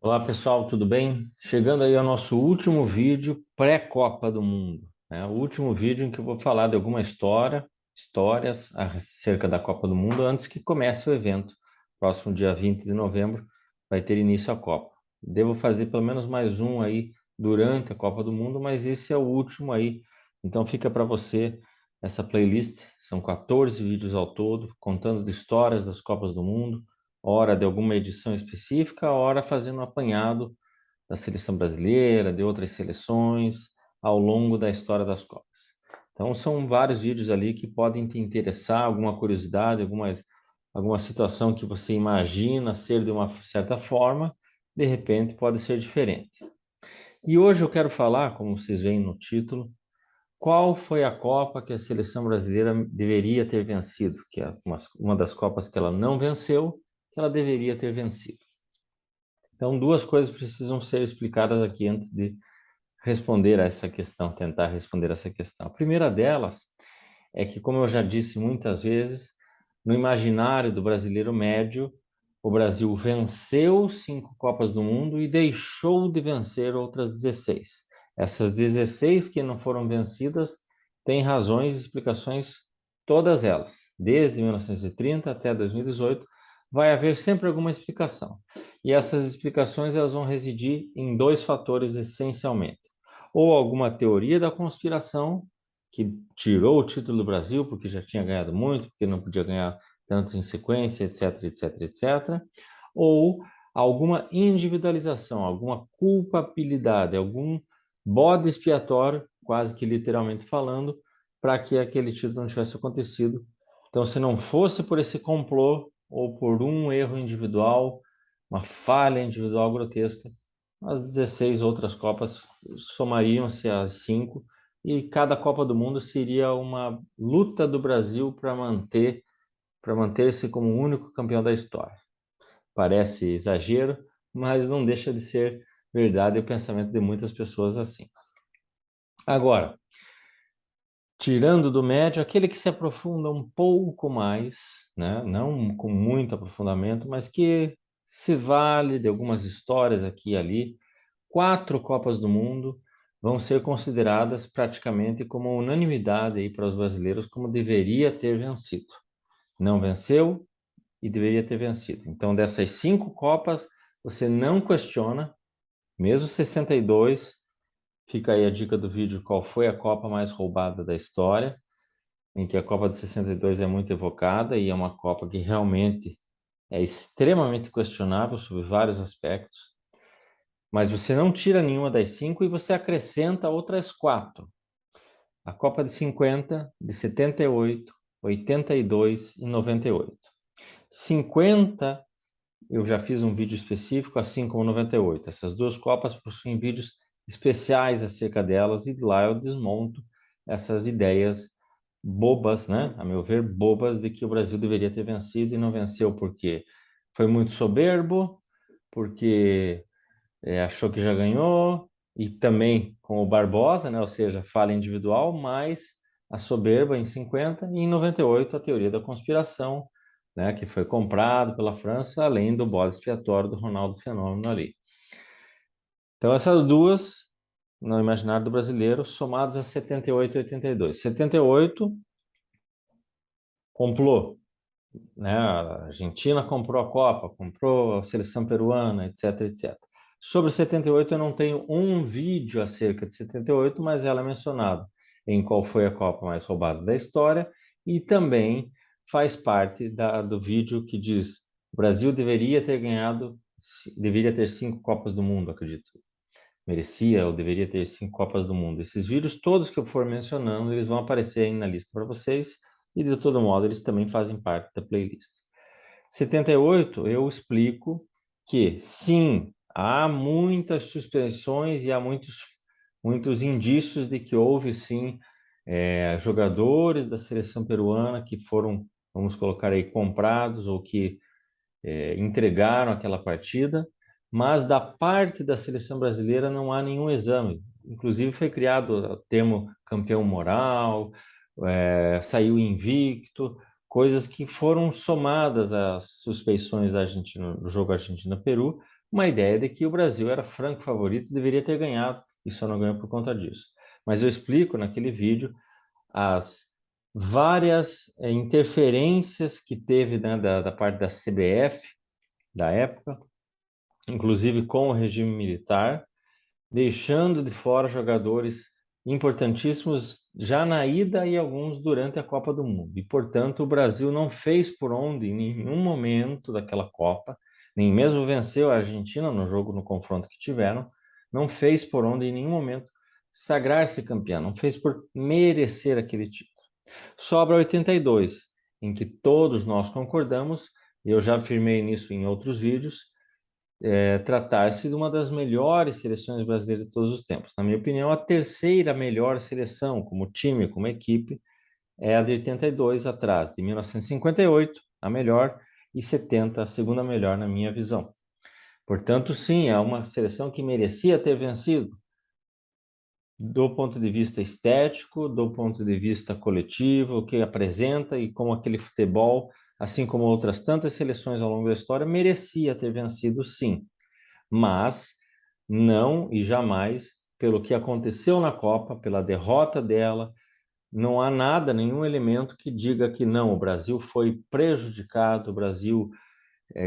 Olá pessoal, tudo bem? Chegando aí ao nosso último vídeo pré-Copa do Mundo, né? O último vídeo em que eu vou falar de alguma histórias acerca da Copa do Mundo antes que comece o evento. Próximo dia 20 de novembro vai ter início a Copa. Devo fazer pelo menos mais um aí durante a Copa do Mundo, mas esse é o último aí. Então fica para você essa playlist, são 14 vídeos ao todo, contando de histórias das Copas do Mundo, hora de alguma edição específica, hora fazendo um apanhado da seleção brasileira, de outras seleções, ao longo da história das Copas. Então, são vários vídeos ali que podem te interessar, alguma curiosidade, alguma situação que você imagina ser de uma certa forma, de repente pode ser diferente. E hoje eu quero falar, como vocês veem no título, qual foi a Copa que a seleção brasileira deveria ter vencido, que é uma das Copas que ela não venceu, que ela deveria ter vencido. Então, duas coisas precisam ser explicadas aqui antes de responder a essa questão, tentar responder essa questão. A primeira delas é que, como eu já disse muitas vezes, no imaginário do brasileiro médio, o Brasil venceu 5 Copas do Mundo e deixou de vencer outras 16. Essas 16 que não foram vencidas têm razões e explicações, todas elas, desde 1930 até 2018, vai haver sempre alguma explicação. E essas explicações elas vão residir em dois fatores essencialmente. Ou alguma teoria da conspiração, que tirou o título do Brasil porque já tinha ganhado muito, porque não podia ganhar tantos em sequência, etc, etc, etc. Ou alguma individualização, alguma culpabilidade, algum bode expiatório, quase que literalmente falando, para que aquele título não tivesse acontecido. Então, se não fosse por esse complô ou por um erro individual, uma falha individual grotesca, as 16 outras Copas somariam-se às 5 e cada Copa do Mundo seria uma luta do Brasil para manter-se como o único campeão da história. Parece exagero, mas não deixa de ser verdade o pensamento de muitas pessoas assim. Agora, tirando do médio, aquele que se aprofunda um pouco mais, né? Não com muito aprofundamento, mas que se vale de algumas histórias aqui e ali, 4 Copas do Mundo vão ser consideradas praticamente como unanimidade aí para os brasileiros, como deveria ter vencido. Não venceu e deveria ter vencido. Então, dessas 5 Copas, você não questiona, mesmo 62, fica aí a dica do vídeo qual foi a Copa mais roubada da história, em que a Copa de 62 é muito evocada e é uma Copa que realmente é extremamente questionável sobre vários aspectos. Mas você não tira nenhuma das 5 e você acrescenta outras 4. A Copa de 50, de 78, 82 e 98. 50, eu já fiz um vídeo específico, assim como 98. Essas duas Copas possuem vídeos especiais acerca delas e lá eu desmonto essas ideias bobas, né? A meu ver, bobas de que o Brasil deveria ter vencido e não venceu porque foi muito soberbo, porque achou que já ganhou, e também com o Barbosa, né? Ou seja, falha individual, mais a soberba em 50 e em 98 a teoria da conspiração, né? Que foi comprado pela França, além do bode expiatório do Ronaldo Fenômeno ali. Então essas duas, no imaginário do brasileiro, somadas a 78 e 82. 78, complô, né? A Argentina comprou a Copa, comprou a seleção peruana, etc, etc. Sobre 78, eu não tenho um vídeo acerca de 78, mas ela é mencionada em qual foi a Copa mais roubada da história e também faz parte do vídeo que diz o Brasil deveria ter 5 Copas do Mundo, acredito. Merecia ou deveria ter 5 Copas do Mundo. Esses vídeos todos que eu for mencionando, eles vão aparecer aí na lista para vocês e de todo modo eles também fazem parte da playlist. 78, eu explico que sim, há muitas suspensões e há muitos indícios de que houve sim jogadores da seleção peruana que foram, vamos colocar aí, comprados ou que entregaram aquela partida, mas da parte da seleção brasileira não há nenhum exame. Inclusive foi criado o termo campeão moral, saiu invicto, coisas que foram somadas às suspeições da Argentina, do jogo Argentina-Peru, uma ideia de que o Brasil era franco favorito e deveria ter ganhado, e só não ganhou por conta disso. Mas eu explico naquele vídeo as várias interferências que teve, né, da parte da CBF, da época, inclusive com o regime militar, deixando de fora jogadores importantíssimos já na ida e alguns durante a Copa do Mundo. E, portanto, o Brasil não fez por onde, em nenhum momento daquela Copa, nem mesmo venceu a Argentina no jogo, no confronto que tiveram, não fez por onde, em nenhum momento, sagrar-se campeão, não fez por merecer aquele título. Sobra 82, em que todos nós concordamos, e eu já afirmei nisso em outros vídeos, tratar-se de uma das melhores seleções brasileiras de todos os tempos. Na minha opinião, a terceira melhor seleção, como time, como equipe, é a de 82, atrás de 1958, a melhor, e 70, a segunda melhor, na minha visão. Portanto, sim, é uma seleção que merecia ter vencido, do ponto de vista estético, do ponto de vista coletivo, o que apresenta e como aquele futebol, assim como outras tantas seleções ao longo da história, merecia ter vencido, sim. Mas não e jamais pelo que aconteceu na Copa, pela derrota dela, não há nada, nenhum elemento que diga que não, o Brasil foi prejudicado, o Brasil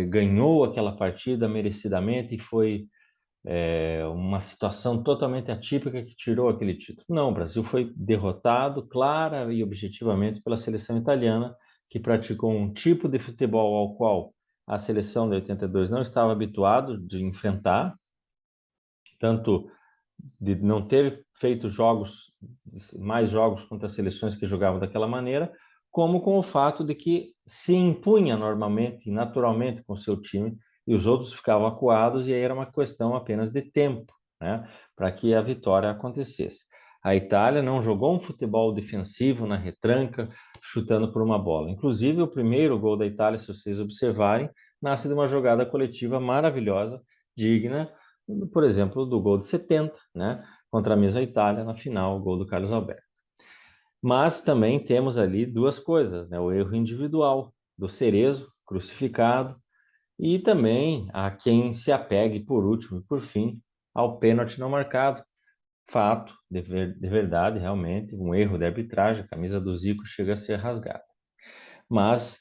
ganhou aquela partida merecidamente e foi uma situação totalmente atípica que tirou aquele título. Não, o Brasil foi derrotado clara e objetivamente pela seleção italiana, que praticou um tipo de futebol ao qual a seleção de 82 não estava habituado de enfrentar, tanto de não ter feito mais jogos contra as seleções que jogavam daquela maneira, como com o fato de que se impunha normalmente e naturalmente com o seu time e os outros ficavam acuados e aí era uma questão apenas de tempo, né, para que a vitória acontecesse. A Itália não jogou um futebol defensivo na retranca, chutando por uma bola. Inclusive, o primeiro gol da Itália, se vocês observarem, nasce de uma jogada coletiva maravilhosa, digna, por exemplo, do gol de 70, né, contra a mesma Itália na final, o gol do Carlos Alberto. Mas também temos ali duas coisas, né, o erro individual do Cerezo, crucificado, e também a quem se apegue por último e por fim ao pênalti não marcado. Fato, de verdade, realmente, um erro de arbitragem, a camisa do Zico chega a ser rasgada. Mas,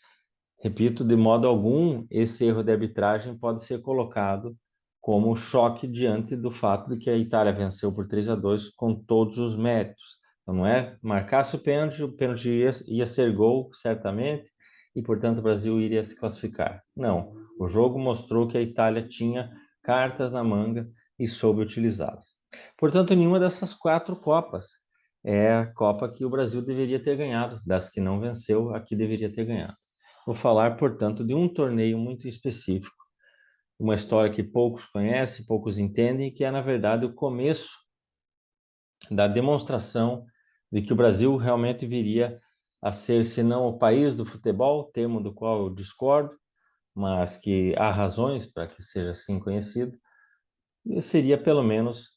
repito, de modo algum, esse erro de arbitragem pode ser colocado como choque diante do fato de que a Itália venceu por 3-2 com todos os méritos. Então, não é marcasse o pênalti ia ser gol, certamente, e, portanto, o Brasil iria se classificar. Não, o jogo mostrou que a Itália tinha cartas na manga e soube utilizá-las. Portanto, nenhuma dessas quatro Copas é a Copa que o Brasil deveria ter ganhado, das que não venceu, a que deveria ter ganhado. Vou falar, portanto, de um torneio muito específico, uma história que poucos conhecem, poucos entendem, que é, na verdade, o começo da demonstração de que o Brasil realmente viria a ser, se não o país do futebol, termo do qual eu discordo, mas que há razões para que seja assim conhecido, e seria pelo menos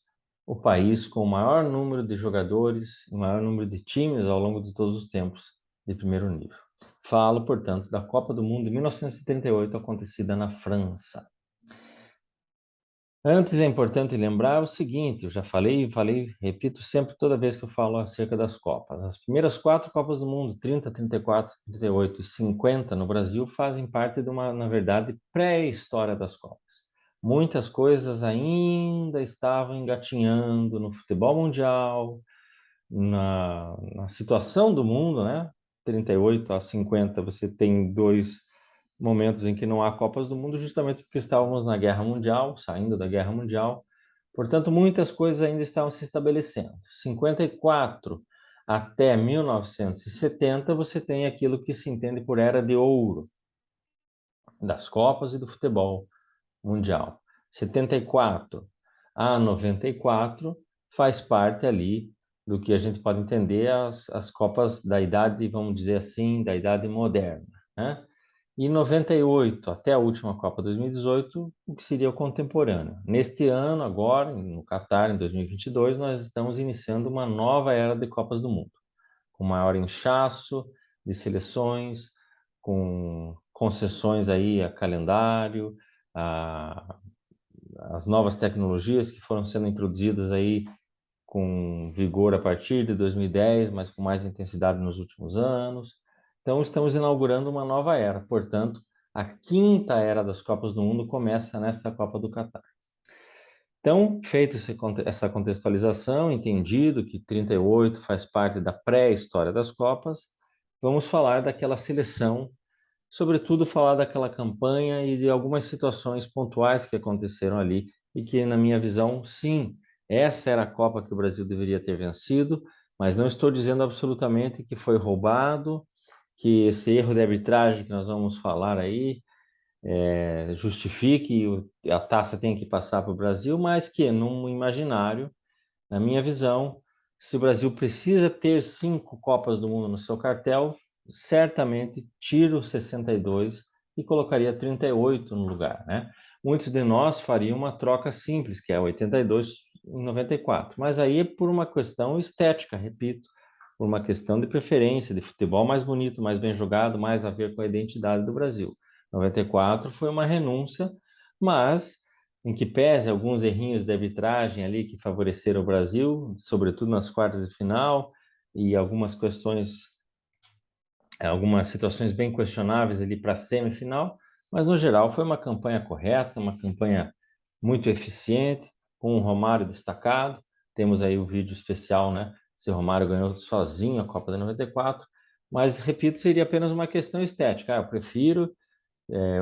o país com o maior número de jogadores, o maior número de times ao longo de todos os tempos de primeiro nível. Falo, portanto, da Copa do Mundo de 1938, acontecida na França. Antes é importante lembrar o seguinte, eu já falei, repito sempre toda vez que eu falo acerca das Copas. As primeiras quatro Copas do Mundo, 30, 34, 38 e 50 no Brasil, fazem parte de uma, na verdade, pré-história das Copas. Muitas coisas ainda estavam engatinhando no futebol mundial, na situação do mundo, né? 38 a 50 você tem dois momentos em que não há Copas do Mundo, justamente porque estávamos na Guerra Mundial, saindo da Guerra Mundial. Portanto, muitas coisas ainda estavam se estabelecendo. 54 até 1970, você tem aquilo que se entende por Era de Ouro das Copas e do futebol mundial. 74 a 94 faz parte ali do que a gente pode entender as Copas da idade, vamos dizer assim, da idade moderna, né? E 98 até a última Copa 2018, o que seria o contemporâneo. Neste ano, agora, no Catar, em 2022, nós estamos iniciando uma nova era de Copas do Mundo, com maior inchaço de seleções, com concessões aí a calendário, as novas tecnologias que foram sendo introduzidas aí com vigor a partir de 2010, mas com mais intensidade nos últimos anos. Então, estamos inaugurando uma nova era. Portanto, a quinta era das Copas do Mundo começa nesta Copa do Catar. Então, feito essa contextualização, entendido que 38 faz parte da pré-história das Copas, vamos falar daquela seleção, sobretudo falar daquela campanha e de algumas situações pontuais que aconteceram ali e que, na minha visão, sim, essa era a Copa que o Brasil deveria ter vencido, mas não estou dizendo absolutamente que foi roubado, que esse erro de arbitragem que nós vamos falar aí justifique a taça tem que passar para o Brasil, mas que num imaginário, na minha visão, se o Brasil precisa ter 5 Copas do Mundo no seu cartel, certamente tiro 62 e colocaria 38 no lugar, né? Muitos de nós fariam uma troca simples, que é 82 em 94, mas aí é por uma questão estética, repito, por uma questão de preferência, de futebol mais bonito, mais bem jogado, mais a ver com a identidade do Brasil. 94 foi uma renúncia, mas em que pese alguns errinhos de arbitragem ali que favoreceram o Brasil, sobretudo nas quartas de final, e algumas situações bem questionáveis ali para a semifinal, mas no geral foi uma campanha correta, uma campanha muito eficiente, com o Romário destacado. Temos aí o vídeo especial, né? Se o Romário ganhou sozinho a Copa de 94, mas repito, seria apenas uma questão estética. Eu prefiro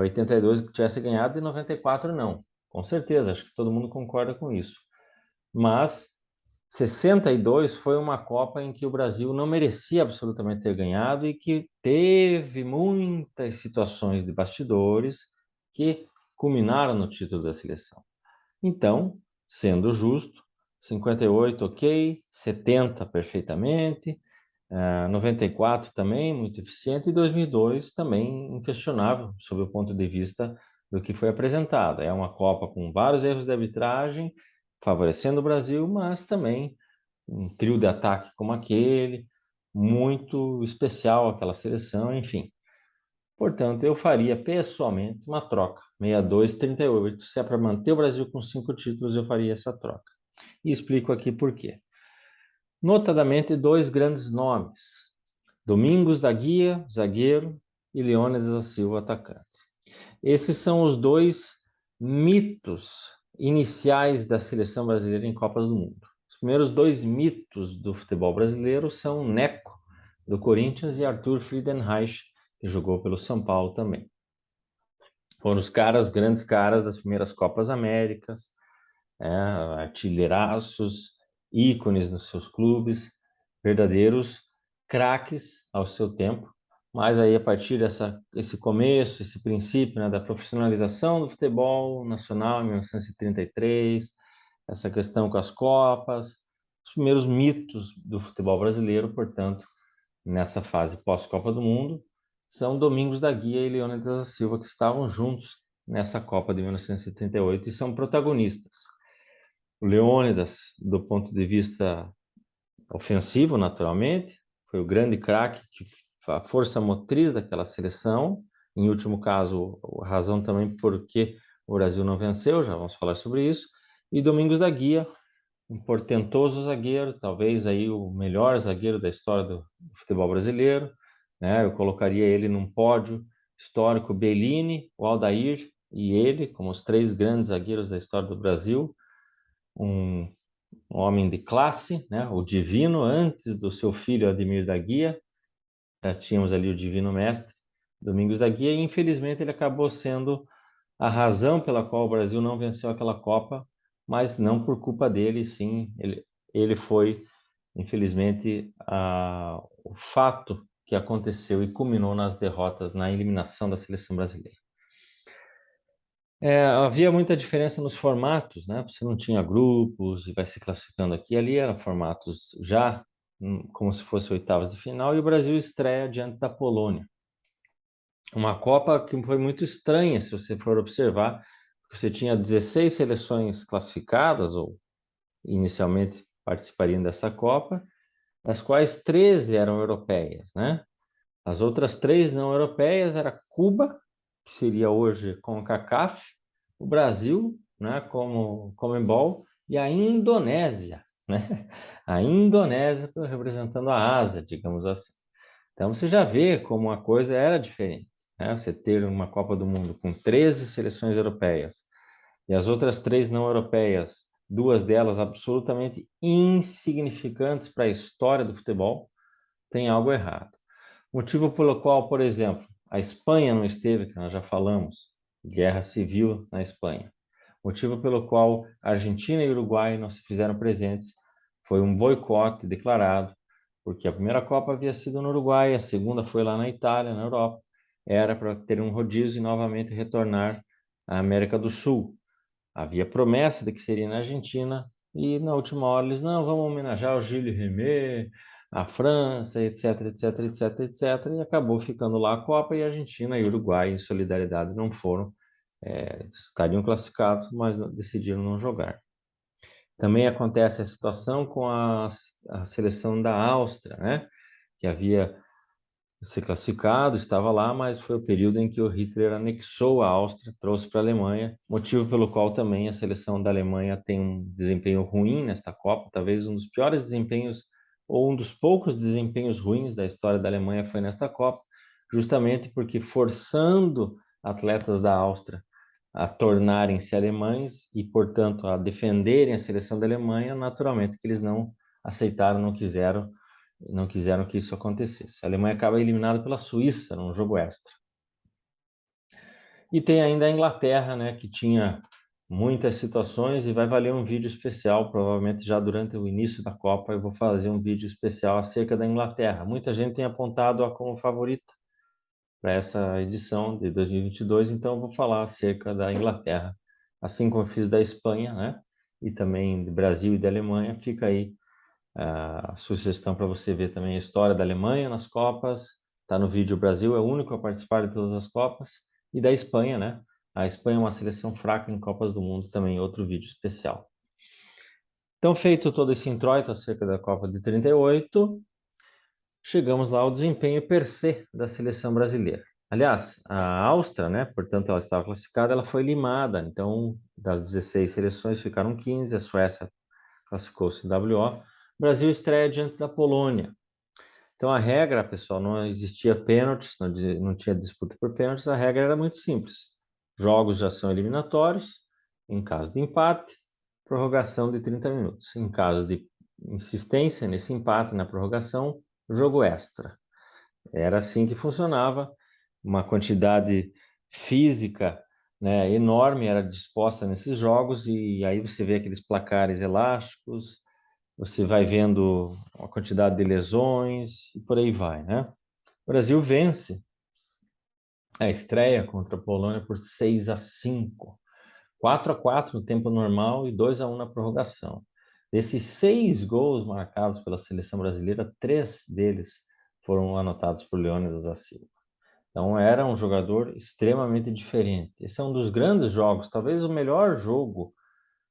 82 que tivesse ganhado e 94 não. Com certeza, acho que todo mundo concorda com isso. Mas 62 foi uma Copa em que o Brasil não merecia absolutamente ter ganhado e que teve muitas situações de bastidores que culminaram no título da seleção. Então, sendo justo, 58 ok, 70 perfeitamente, 94 também muito eficiente e 2002 também inquestionável sob o ponto de vista do que foi apresentado. É uma Copa com vários erros de arbitragem, favorecendo o Brasil, mas também um trio de ataque como aquele, muito especial aquela seleção, enfim. Portanto, eu faria pessoalmente uma troca, 62-38. Se é para manter o Brasil com 5 títulos, eu faria essa troca. E explico aqui por quê. Notadamente, 2 grandes nomes: Domingos da Guia, zagueiro, e Leônidas da Silva, atacante. Esses são os 2 mitos iniciais da seleção brasileira em Copas do Mundo. Os primeiros 2 mitos do futebol brasileiro são Neco, do Corinthians, e Arthur Friedenreich, que jogou pelo São Paulo também. Foram os grandes caras das primeiras Copas Américas, artilheiraços, ícones nos seus clubes, verdadeiros craques ao seu tempo. Mas aí, a partir desse começo, esse princípio, né, da profissionalização do futebol nacional em 1933, essa questão com as Copas, os primeiros mitos do futebol brasileiro, portanto, nessa fase pós-Copa do Mundo, são Domingos da Guia e Leônidas da Silva, que estavam juntos nessa Copa de 1938 e são protagonistas. O Leônidas, do ponto de vista ofensivo, naturalmente, foi o grande craque, a força motriz daquela seleção. Em último caso, a razão também por que o Brasil não venceu, já vamos falar sobre isso. E Domingos da Guia, um portentoso zagueiro, talvez aí o melhor zagueiro da história do futebol brasileiro, né? Eu colocaria ele num pódio histórico: Bellini, o Aldair e ele, como os 3 grandes zagueiros da história do Brasil. Um homem de classe, né? O divino, antes do seu filho Ademir da Guia, já tínhamos ali o divino mestre Domingos da Guia, e infelizmente ele acabou sendo a razão pela qual o Brasil não venceu aquela Copa, mas não por culpa dele, sim, ele foi, infelizmente, o fato que aconteceu e culminou nas derrotas, na eliminação da seleção brasileira. Havia muita diferença nos formatos, né? Você não tinha grupos e vai se classificando aqui e ali, eram formatos já como se fosse oitavas de final, e o Brasil estreia diante da Polônia. Uma Copa que foi muito estranha, se você for observar, porque você tinha 16 seleções classificadas, ou inicialmente participariam dessa Copa, das quais 13 eram europeias, né? As outras 3 não europeias era Cuba, que seria hoje CONCACAF, o Brasil, né, como Conmebol, e a Indonésia, né? A Indonésia representando a Ásia, digamos assim. Então você já vê como a coisa era diferente, né? Você ter uma Copa do Mundo com 13 seleções europeias e as outras 3 não europeias, 2 delas absolutamente insignificantes para a história do futebol, tem algo errado. Motivo pelo qual, por exemplo, a Espanha não esteve, que nós já falamos, guerra civil na Espanha. Motivo pelo qual a Argentina e o Uruguai não se fizeram presentes foi um boicote declarado, porque a primeira Copa havia sido no Uruguai, a segunda foi lá na Itália, na Europa. Era para ter um rodízio e novamente retornar à América do Sul. Havia promessa de que seria na Argentina e na última hora eles, não, vamos homenagear o Gilles Rimet, a França, etc, etc, etc, etc, e acabou ficando lá a Copa e a Argentina e o Uruguai, em solidariedade, não foram, estariam classificados, mas decidiram não jogar. Também acontece a situação com a seleção da Áustria, né? Que havia se classificado, estava lá, mas foi o período em que o Hitler anexou a Áustria, trouxe para a Alemanha, motivo pelo qual também a seleção da Alemanha tem um desempenho ruim nesta Copa, talvez um dos piores desempenhos ou um dos poucos desempenhos ruins da história da Alemanha foi nesta Copa, justamente porque forçando atletas da Áustria a tornarem-se alemães e, portanto, a defenderem a seleção da Alemanha, naturalmente que eles não aceitaram, não quiseram que isso acontecesse. A Alemanha acaba eliminada pela Suíça num jogo extra. E tem ainda a Inglaterra, né, que tinha muitas situações e vai valer um vídeo especial, provavelmente já durante o início da Copa eu vou fazer um vídeo especial acerca da Inglaterra. Muita gente tem apontado-a como favorita para essa edição de 2022, então eu vou falar acerca da Inglaterra, assim como eu fiz da Espanha, né? E também do Brasil e da Alemanha. Fica aí a sugestão para você ver também a história da Alemanha nas Copas. Está no vídeo. O Brasil é o único a participar de todas as Copas. E da Espanha, né? A Espanha é uma seleção fraca em Copas do Mundo, também outro vídeo especial. Então, feito todo esse introito acerca da Copa de 38, chegamos lá ao desempenho per se da seleção brasileira. Aliás, a Áustria, né, portanto, ela estava classificada, ela foi limada. Então, das 16 seleções ficaram 15, a Suécia classificou-se em WO. O Brasil estreia diante da Polônia. Então, a regra, pessoal, não existia pênaltis, não tinha disputa por pênaltis, a regra era muito simples. Jogos já são eliminatórios, em caso de empate, prorrogação de 30 minutos. Em caso de insistência nesse empate, na prorrogação, jogo extra. Era assim que funcionava, uma quantidade física, né, enorme era disposta nesses jogos, e aí você vê aqueles placares elásticos, você vai vendo a quantidade de lesões e por aí vai, né? O Brasil vence a estreia contra a Polônia por 6-5, 4-4 no tempo normal e 2-1 na prorrogação. Desses 6 gols marcados pela seleção brasileira, 3 deles foram anotados por Leônidas da Silva. Então era um jogador extremamente diferente. Esse é um dos grandes jogos, talvez o melhor jogo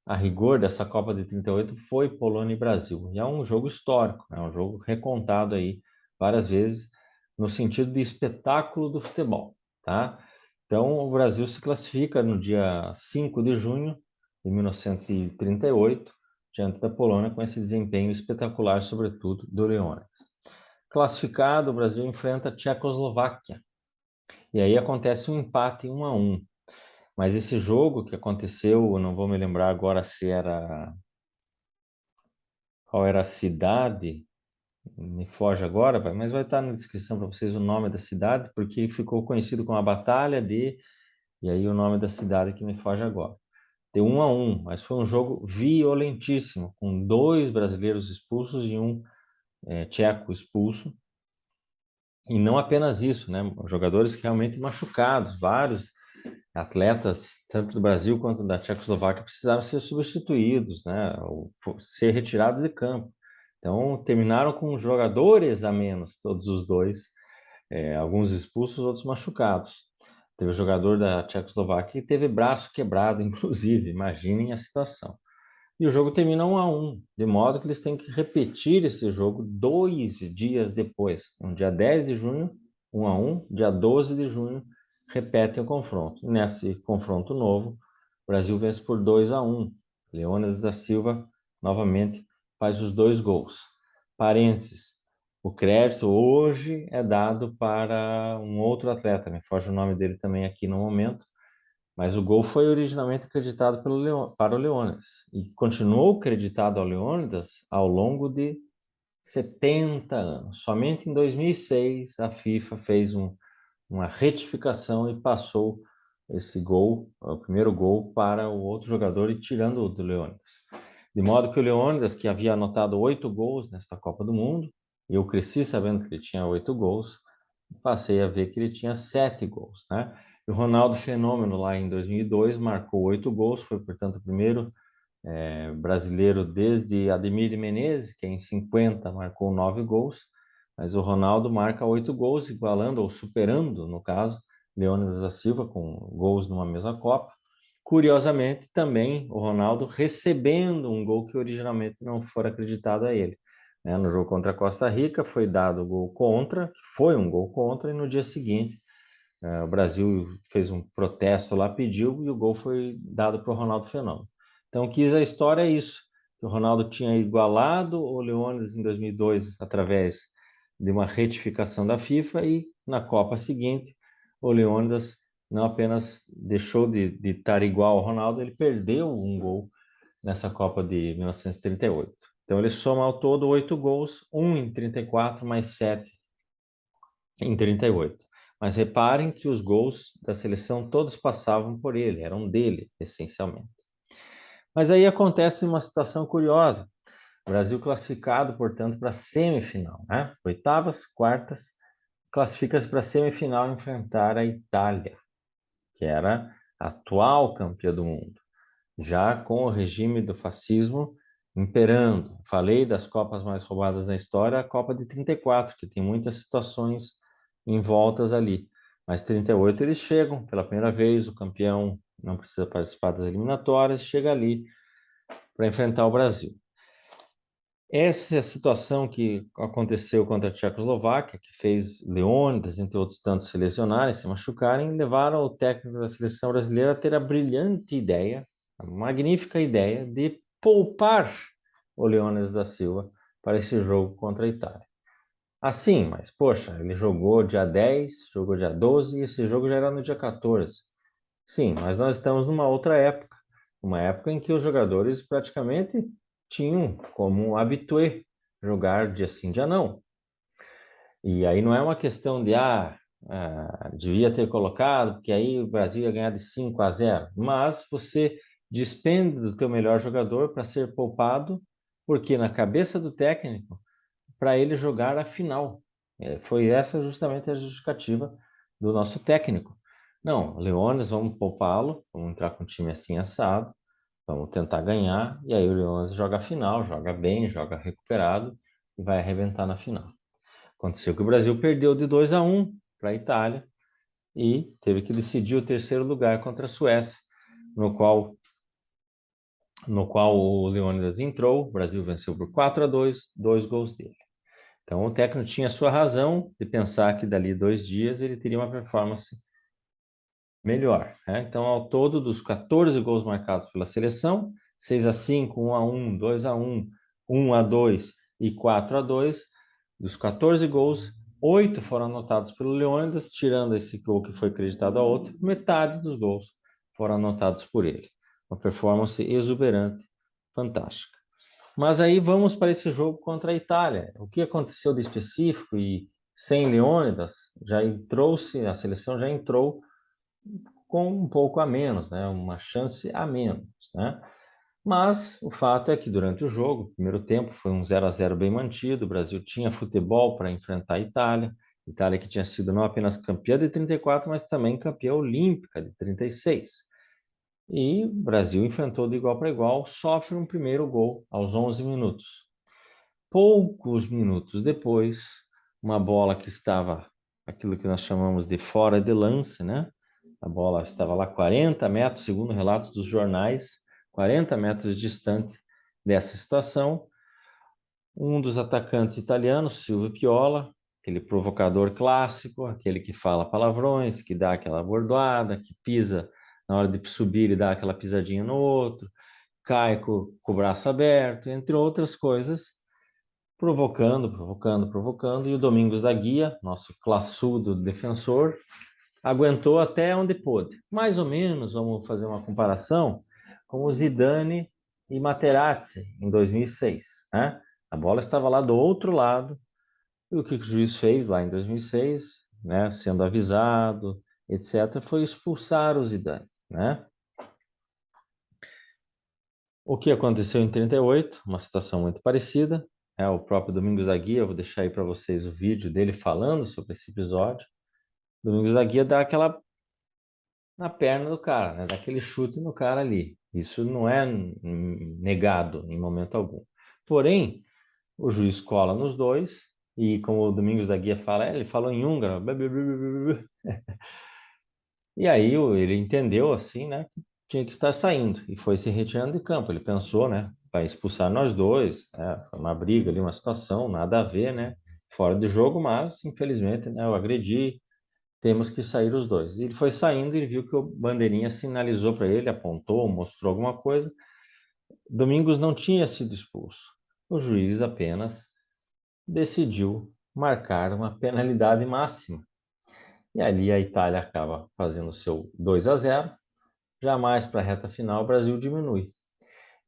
a rigor dessa Copa de 38 foi Polônia e Brasil. E é um jogo histórico, é um jogo recontado aí várias vezes no sentido de espetáculo do futebol, tá? Então o Brasil se classifica no dia 5 de junho de 1938 diante da Polônia com esse desempenho espetacular, sobretudo do Leônidas. Classificado, o Brasil enfrenta a Tchecoslováquia. E aí acontece um empate 1-1. Mas esse jogo que aconteceu, eu não vou me lembrar agora se era qual era a cidade, me foge agora, mas vai estar na descrição para vocês o nome da cidade, porque ficou conhecido como a Batalha de, e aí o nome da cidade que me foge agora. Deu 1-1, mas foi um jogo violentíssimo, com 2 brasileiros expulsos e um tcheco expulso. E não apenas isso, né? Jogadores realmente machucados, vários atletas, tanto do Brasil quanto da Tchecoslováquia, precisaram ser substituídos, né? Ou ser retirados de campo. Então, terminaram com jogadores a menos, todos os dois, alguns expulsos, outros machucados. Teve o jogador da Tchecoslováquia que teve braço quebrado, inclusive, imaginem a situação. E o jogo termina 1-1, de modo que eles têm que repetir esse jogo 2 dias depois, no dia 10 de junho, 1-1. Dia 12 de junho, repetem o confronto. Nesse confronto novo, o Brasil vence por 2-1. Leônidas da Silva, novamente, faz os 2 gols. Parênteses, o crédito hoje é dado para um outro atleta, me foge o nome dele também aqui no momento, mas o gol foi originalmente acreditado para o Leônidas e continuou creditado ao Leônidas ao longo de 70 anos. Somente em 2006 a FIFA fez uma retificação e passou esse gol, o primeiro gol, para o outro jogador e tirando o do Leônidas. De modo que o Leônidas, que havia anotado 8 gols nesta Copa do Mundo, e eu cresci sabendo que ele tinha 8 gols, passei a ver que ele tinha 7 gols, né? E o Ronaldo Fenômeno, lá em 2002, marcou 8 gols, foi, portanto, o primeiro brasileiro desde Ademir de Menezes, que em 50 marcou 9 gols, mas o Ronaldo marca 8 gols, igualando ou superando, no caso, Leônidas da Silva, com gols numa mesma Copa. Curiosamente, também o Ronaldo recebendo um gol que originalmente não foi acreditado a ele. No jogo contra a Costa Rica foi dado o gol contra, que foi um gol contra, e no dia seguinte o Brasil fez um protesto lá, pediu, e o gol foi dado para o Ronaldo Fenômeno. Então, quis a história é isso, que o Ronaldo tinha igualado o Leônidas em 2002 através de uma retificação da FIFA, e na Copa seguinte o Leônidas não apenas deixou de estar igual ao Ronaldo, ele perdeu um gol nessa Copa de 1938. Então ele soma ao todo 8 gols, 1 em 34 mais 7 em 38. Mas reparem que os gols da seleção todos passavam por ele, eram dele, essencialmente. Mas aí acontece uma situação curiosa. O Brasil classificado, portanto, para a semifinal, né? Oitavas, quartas, classifica-se para a semifinal enfrentar a Itália, que era a atual campeã do mundo, já com o regime do fascismo imperando. Falei das Copas mais roubadas da história, a Copa de 34, que tem muitas situações envoltas ali. Mas 38 eles chegam pela primeira vez, o campeão não precisa participar das eliminatórias, chega ali para enfrentar o Brasil. Essa situação que aconteceu contra a Tchecoslováquia, que fez Leônidas, entre outros tantos, se lesionarem, se machucarem, levaram o técnico da seleção brasileira a ter a brilhante ideia, a magnífica ideia de poupar o Leônidas da Silva para esse jogo contra a Itália. Assim, mas poxa, ele jogou dia 10, jogou dia 12 e esse jogo já era no dia 14. Sim, mas nós estamos numa outra época, uma época em que os jogadores praticamente tinham como um habitué jogar dia sim, dia não. E aí não é uma questão de, devia ter colocado, porque aí o Brasil ia ganhar de 5-0. Mas você despende do teu melhor jogador para ser poupado, porque na cabeça do técnico, para ele jogar a final. Foi essa justamente a justificativa do nosso técnico. Não, Leônidas, vamos poupá-lo, vamos entrar com um time assim assado, vamos tentar ganhar, e aí o Leônidas joga a final, joga bem, joga recuperado e vai arrebentar na final. Aconteceu que o Brasil perdeu de 2-1 para a Itália e teve que decidir o terceiro lugar contra a Suécia, no qual o Leônidas entrou, o Brasil venceu por 4-2, 2 gols dele. Então, o técnico tinha sua razão de pensar que dali 2 dias ele teria uma performance melhor, né? Então, ao todo, dos 14 gols marcados pela seleção, 6-5, 1-1, 2-1, 1-2 e 4-2, dos 14 gols, 8 foram anotados pelo Leônidas, tirando esse gol que foi acreditado a outro, metade dos gols foram anotados por ele. Uma performance exuberante, fantástica. Mas aí vamos para esse jogo contra a Itália. O que aconteceu de específico? E sem Leônidas, a seleção já entrou com um pouco a menos, né? Uma chance a menos, né? Mas o fato é que durante o jogo, o primeiro tempo foi um 0-0 bem mantido, o Brasil tinha futebol para enfrentar a Itália, Itália que tinha sido não apenas campeã de 34, mas também campeã olímpica de 36. E o Brasil enfrentou de igual para igual, sofre um primeiro gol aos 11 minutos. Poucos minutos depois, uma bola que estava, aquilo que nós chamamos de fora de lance, né? A bola estava lá 40 metros, segundo relatos dos jornais, 40 metros distante dessa situação. Um dos atacantes italianos, Silvio Piola, aquele provocador clássico, aquele que fala palavrões, que dá aquela bordoada, que pisa na hora de subir e dá aquela pisadinha no outro, cai com o braço aberto, entre outras coisas, provocando, e o Domingos da Guia, nosso classudo defensor, aguentou até onde pôde. Mais ou menos, vamos fazer uma comparação com o Zidane e Materazzi em 2006, né? A bola estava lá do outro lado, e o que o juiz fez lá em 2006, né, sendo avisado, etc., foi expulsar o Zidane, né? O que aconteceu em 38, uma situação muito parecida, é o próprio Domingos da Guia, eu vou deixar aí para vocês o vídeo dele falando sobre esse episódio. Domingos da Guia dá aquela na perna do cara, né? Dá aquele chute no cara ali. Isso não é negado em momento algum. Porém, o juiz cola nos dois, e como o Domingos da Guia fala, ele falou em húngaro, e aí ele entendeu assim, né, que tinha que estar saindo e foi se retirando de campo. Ele pensou, né, vai expulsar nós dois, foi uma briga ali, uma situação, nada a ver, né, fora de jogo, mas infelizmente, né, eu agredi, temos que sair os dois. E ele foi saindo e viu que o bandeirinha sinalizou para ele, apontou, mostrou alguma coisa. Domingos não tinha sido expulso. O juiz apenas decidiu marcar uma penalidade máxima. E ali a Itália acaba fazendo seu 2-0. Jamais para a reta final o Brasil diminui.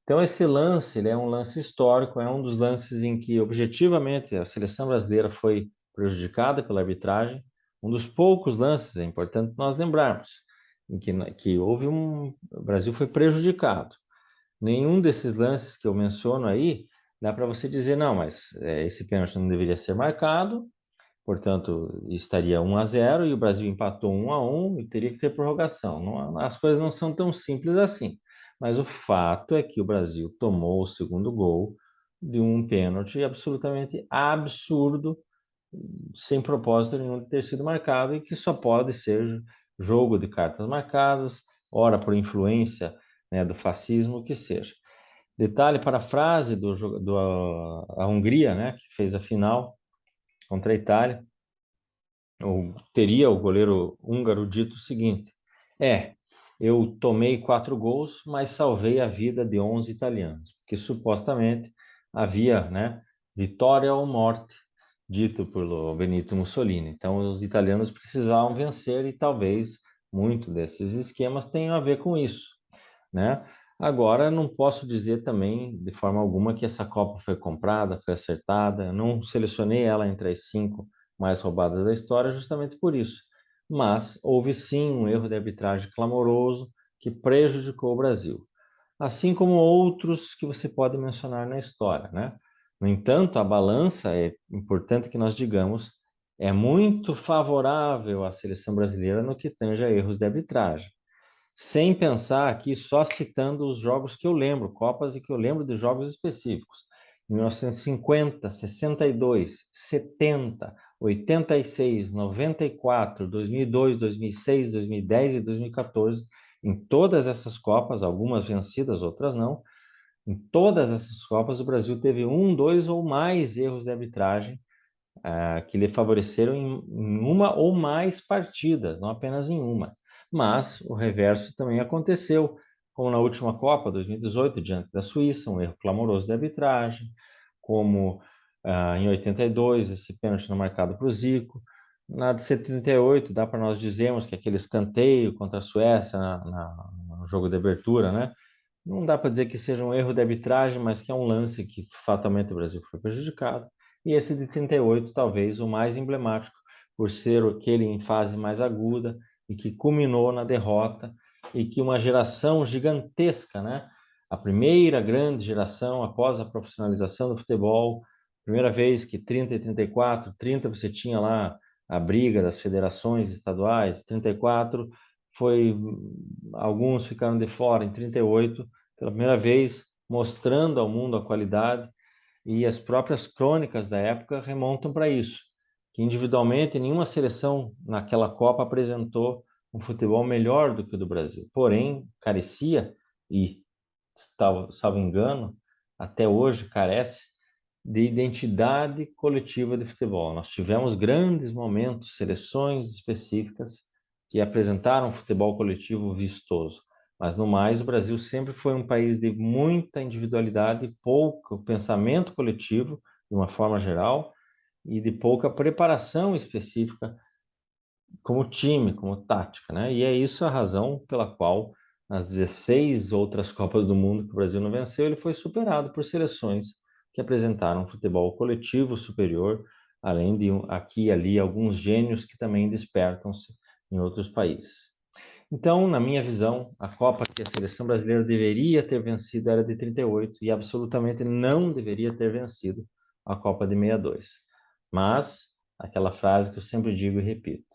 Então esse lance, ele é um lance histórico, é um dos lances em que objetivamente a seleção brasileira foi prejudicada pela arbitragem, um dos poucos lances, é importante nós lembrarmos, em que houve o Brasil foi prejudicado. Nenhum desses lances que eu menciono aí, dá para você dizer, não, mas esse pênalti não deveria ser marcado, portanto, estaria 1-0 e o Brasil empatou 1-1 e teria que ter prorrogação. Não, as coisas não são tão simples assim. Mas o fato é que o Brasil tomou o segundo gol de um pênalti absolutamente absurdo, sem propósito nenhum de ter sido marcado e que só pode ser jogo de cartas marcadas, ora por influência, né, do fascismo, o que seja. Detalhe para a frase a Hungria, né, que fez a final contra a Itália, teria o goleiro húngaro dito o seguinte: eu tomei 4 gols, mas salvei a vida de 11 italianos, porque supostamente havia, né, vitória ou morte, dito pelo Benito Mussolini. Então, os italianos precisavam vencer e talvez muito desses esquemas tenham a ver com isso, né? Agora, não posso dizer também, de forma alguma, que essa Copa foi comprada, foi acertada. Eu não selecionei ela entre as 5 mais roubadas da história justamente por isso. Mas houve sim um erro de arbitragem clamoroso que prejudicou o Brasil, assim como outros que você pode mencionar na história, né? No entanto, a balança, é importante que nós digamos, é muito favorável à seleção brasileira no que tange a erros de arbitragem, sem pensar aqui, só citando os jogos que eu lembro, Copas e que eu lembro de jogos específicos. 1950, 62, 70, 86, 94, 2002, 2006, 2010 e 2014. Em todas essas Copas, algumas vencidas, outras não, em todas essas Copas o Brasil teve um, dois ou mais erros de arbitragem que lhe favoreceram em uma ou mais partidas, não apenas em uma. Mas o reverso também aconteceu, como na última Copa, 2018, diante da Suíça, um erro clamoroso de arbitragem, como em 82, esse pênalti não marcado para o Zico. Na de 78, dá para nós dizermos que aquele escanteio contra a Suécia no jogo de abertura, né? Não dá para dizer que seja um erro de arbitragem, mas que é um lance que fatalmente o Brasil foi prejudicado. E esse de 38, talvez o mais emblemático, por ser aquele em fase mais aguda e que culminou na derrota e que uma geração gigantesca, né? A primeira grande geração após a profissionalização do futebol, primeira vez que 30 e 34, 30 você tinha lá a briga das federações estaduais, 34 foi alguns ficaram de fora em 38, pela primeira vez mostrando ao mundo a qualidade, e as próprias crônicas da época remontam para isso, que individualmente nenhuma seleção naquela Copa apresentou um futebol melhor do que o do Brasil. Porém, carecia, e salvo engano, até hoje carece de identidade coletiva de futebol. Nós tivemos grandes momentos, seleções específicas que apresentaram um futebol coletivo vistoso. Mas, no mais, o Brasil sempre foi um país de muita individualidade e pouco pensamento coletivo, de uma forma geral, e de pouca preparação específica como time, como tática, né? E é isso a razão pela qual, nas 16 outras Copas do Mundo que o Brasil não venceu, ele foi superado por seleções que apresentaram um futebol coletivo superior, além de aqui e ali alguns gênios que também despertam-se em outros países. Então, na minha visão, a Copa que a seleção brasileira deveria ter vencido era de 38 e absolutamente não deveria ter vencido a Copa de 62. Mas, aquela frase que eu sempre digo e repito,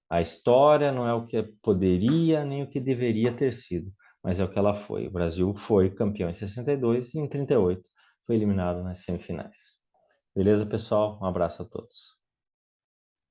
a história não é o que poderia nem o que deveria ter sido, mas é o que ela foi. O Brasil foi campeão em 62 e em 38 foi eliminado nas semifinais. Beleza, pessoal? Um abraço a todos.